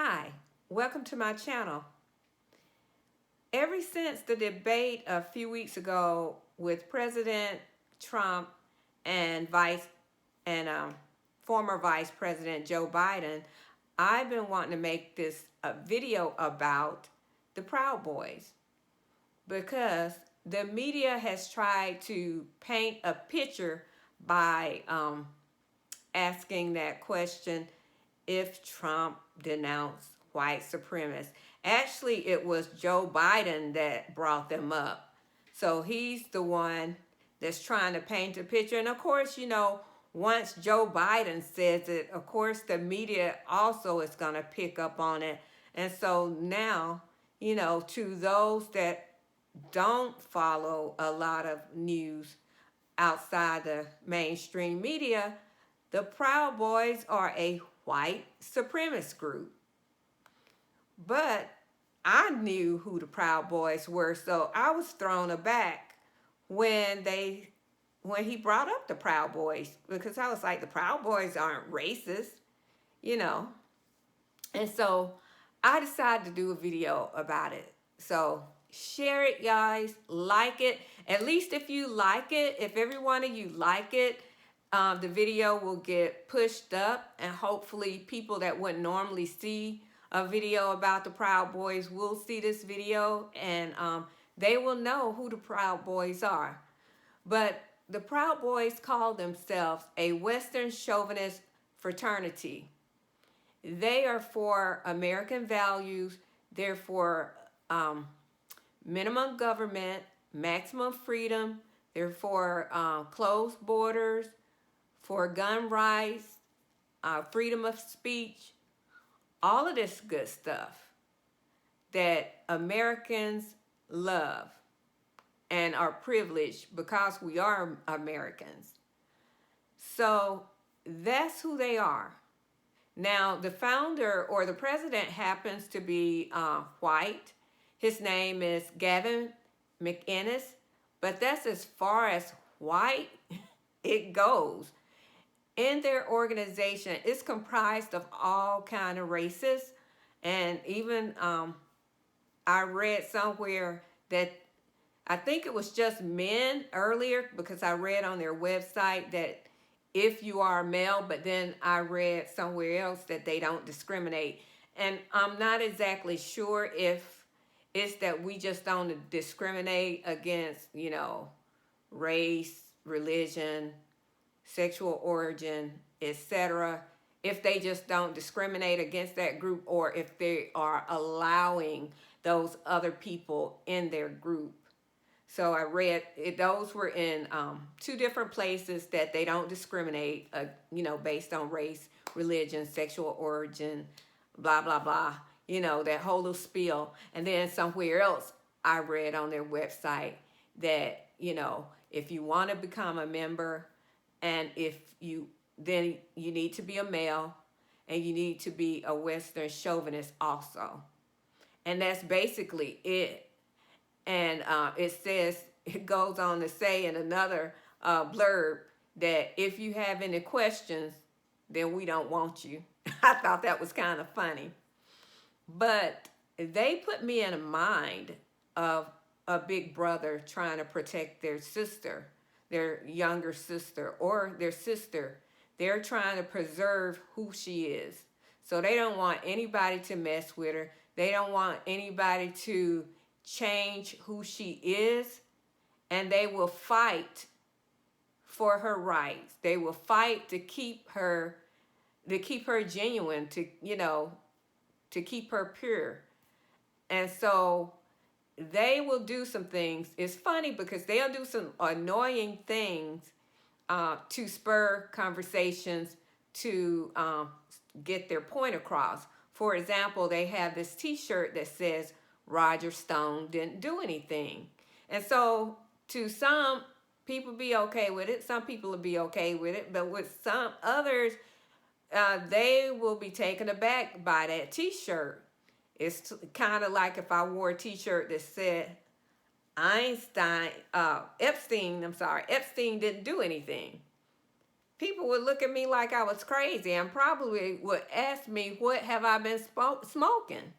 Hi, welcome to my channel. Ever since the debate a few weeks ago with President Trump and former Vice President Joe Biden, I've been wanting to make this a video about the Proud Boys because the media has tried to paint a picture by asking that question, if Trump denounced white supremacists. Actually, it was Joe Biden that brought them up. So he's the one that's trying to paint a picture. And of course, once Joe Biden says it, of course, the media also is going to pick up on it. And so now, to those that don't follow a lot of news outside the mainstream media, the Proud Boys are a white supremacist group. But I knew who the Proud Boys were, so I was thrown aback when he brought up the Proud Boys, because I was like, the Proud Boys aren't racist, you know. And so I decided to do a video about it. So share it, guys, like it. At least if you like it, if every one of you like it, the video will get pushed up, and hopefully people that wouldn't normally see a video about the Proud Boys will see this video, and they will know who the Proud Boys are. But the Proud Boys call themselves a Western chauvinist fraternity. They are for American values. They're for minimum government, maximum freedom. They're for closed borders, for gun rights, freedom of speech, all of this good stuff that Americans love and are privileged because we are Americans. So that's who they are. Now, the founder or the president happens to be white. His name is Gavin McInnes, but that's as far as white it goes. In their organization, it's comprised of all kind of races, and even I read somewhere that I think it was just men earlier, because I read on their website that if you are male, but then I read somewhere else that they don't discriminate. And I'm not exactly sure if it's that we just don't discriminate against, race, religion, sexual origin, etc., if they just don't discriminate against that group, or if they are allowing those other people in their group. So I read those were in two different places, that they don't discriminate, based on race, religion, sexual origin, blah, blah, blah, that whole little spiel. And then somewhere else I read on their website that, if you want to become a member, and then you need to be a male, and you need to be a Western chauvinist also. And that's basically it. And it goes on to say in another blurb that if you have any questions, then we don't want you. I thought that was kind of funny. But they put me in mind of a big brother trying to protect their sister, their younger sister, or their sister. They're trying to preserve who she is. So they don't want anybody to mess with her. They don't want anybody to change who she is. And they will fight for her rights. They will fight to keep her genuine, to keep her pure. And so they will do some things. It's funny because they'll do some annoying things to spur conversations, to get their point across. For example, they have this t-shirt that says Roger Stone didn't do anything. And so to some people be okay with it, some people will be okay with it, but with some others, they will be taken aback by that t-shirt. It's kind of like if I wore a t-shirt that said Epstein didn't do anything. people would look at me like I was crazy and probably would ask me, what have I been smoking?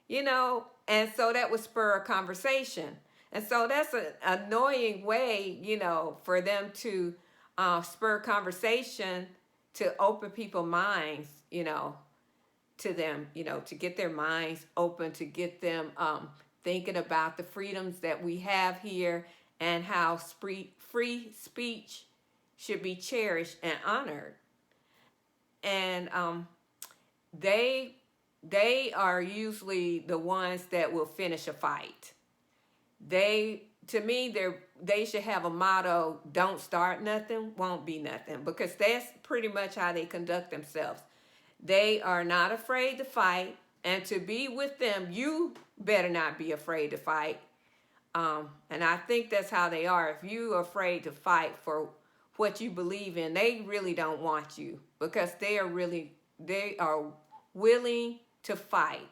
You know, and so that would spur a conversation. And so that's an annoying way, you know, for them to spur conversation, to open people's minds, you know, to them, you know, to get their minds open, to get them thinking about the freedoms that we have here and how free speech should be cherished and honored. And they they are usually the ones that will finish a fight. They, to me, they should have a motto: don't start nothing, won't be nothing, because that's pretty much how they conduct themselves. They are not afraid to fight, and to be with them, you better not be afraid to fight. And I think that's how they are. If you are afraid to fight for what you believe in, they really don't want you, because they are willing to fight.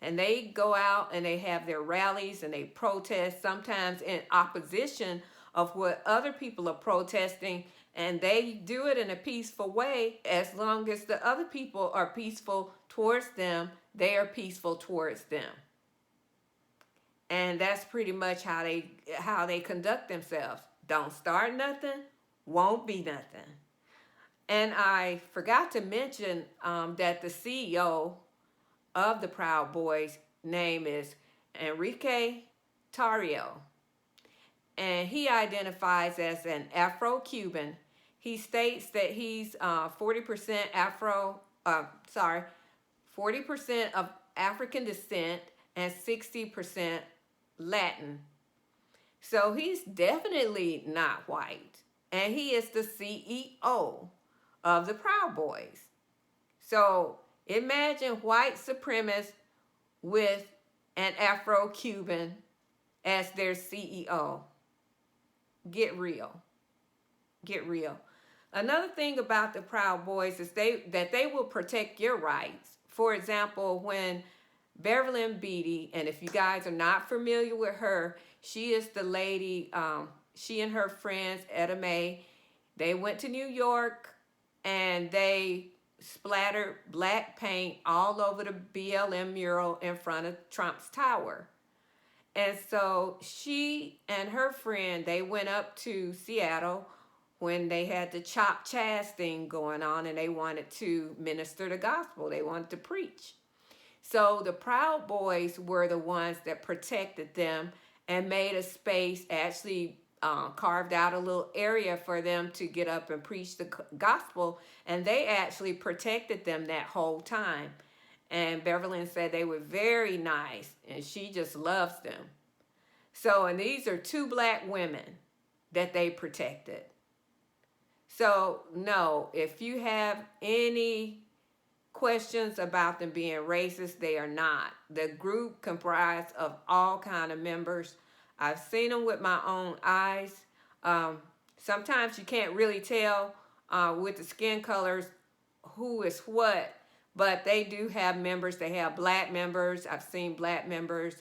And they go out and they have their rallies and they protest, sometimes in opposition of what other people are protesting. And they do it in a peaceful way. As long as the other people are peaceful towards them, they are peaceful towards them. And that's pretty much how they conduct themselves. Don't start nothing, won't be nothing. And I forgot to mention that the CEO of the Proud Boys name is Enrique Tarrio. And he identifies as an Afro-Cuban. He states that he's 40% 40% of African descent and 60% Latin. So he's definitely not white. And he is the CEO of the Proud Boys. So imagine white supremacists with an Afro-Cuban as their CEO. Get real. Get real. Another thing about the Proud Boys is that they will protect your rights. For example, when Beverly Beatty, and if you guys are not familiar with her, she is the lady, she and her friends, Etta Mae, they went to New York and they splattered black paint all over the BLM mural in front of Trump's tower. And so she and her friend, they went up to Seattle when they had the Chop Chaz thing going on and they wanted to minister the gospel. They wanted to preach. So the Proud Boys were the ones that protected them and made a space, actually carved out a little area for them to get up and preach the gospel. And they actually protected them that whole time. And Beverly said they were very nice and she just loves them. So, and these are two black women that they protected. So, no, if you have any questions about them being racist, they are not. The group comprised of all kind of members. I've seen them with my own eyes. Sometimes you can't really tell with the skin colors who is what, but they do have members. They have black members. I've seen black members.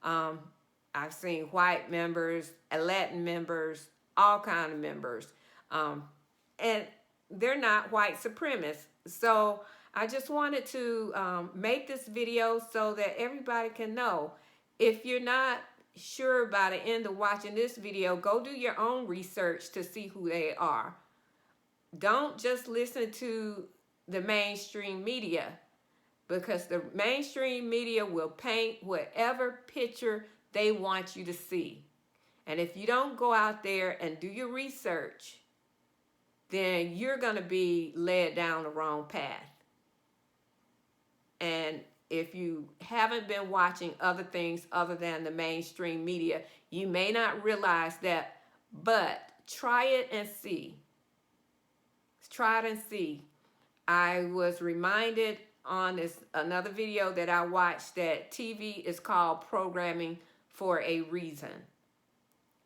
I've seen white members, Latin members, all kind of members. And they're not white supremacists. So I just wanted to make this video so that everybody can know. If you're not sure by the end of watching this video, go do your own research to see who they are. Don't just listen to the mainstream media, because the mainstream media will paint whatever picture they want you to see. And if you don't go out there and do your research, then you're going to be led down the wrong path. And if you haven't been watching other things other than the mainstream media, you may not realize that, but try it and see. Try it and see. I was reminded on another video that I watched that TV is called programming for a reason.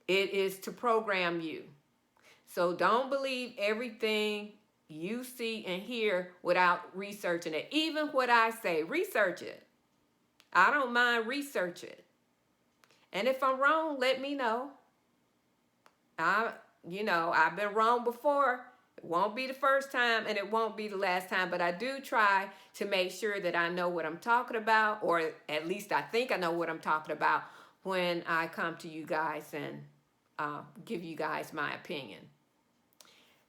It is to program you. So don't believe everything you see and hear without researching it. Even what I say, research it. I don't mind research it. And if I'm wrong, let me know. I've been wrong before. It won't be the first time and it won't be the last time, but I do try to make sure that I know what I'm talking about, or at least I think I know what I'm talking about when I come to you guys and give you guys my opinion.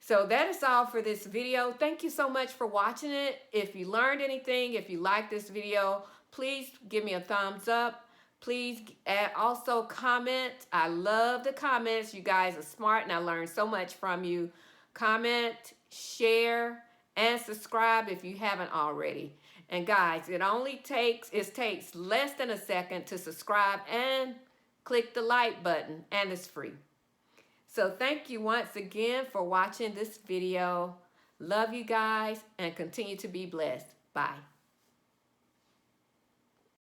So that is all for this video. Thank you so much for watching it. If you learned anything, if you like this video, please give me a thumbs up. Please also comment. I love the comments. You guys are smart and I learned so much from you. Comment, share, and subscribe if you haven't already. And guys, it takes less than a second to subscribe and click the like button, and it's free. So thank you once again for watching this video. Love you guys and continue to be blessed. Bye.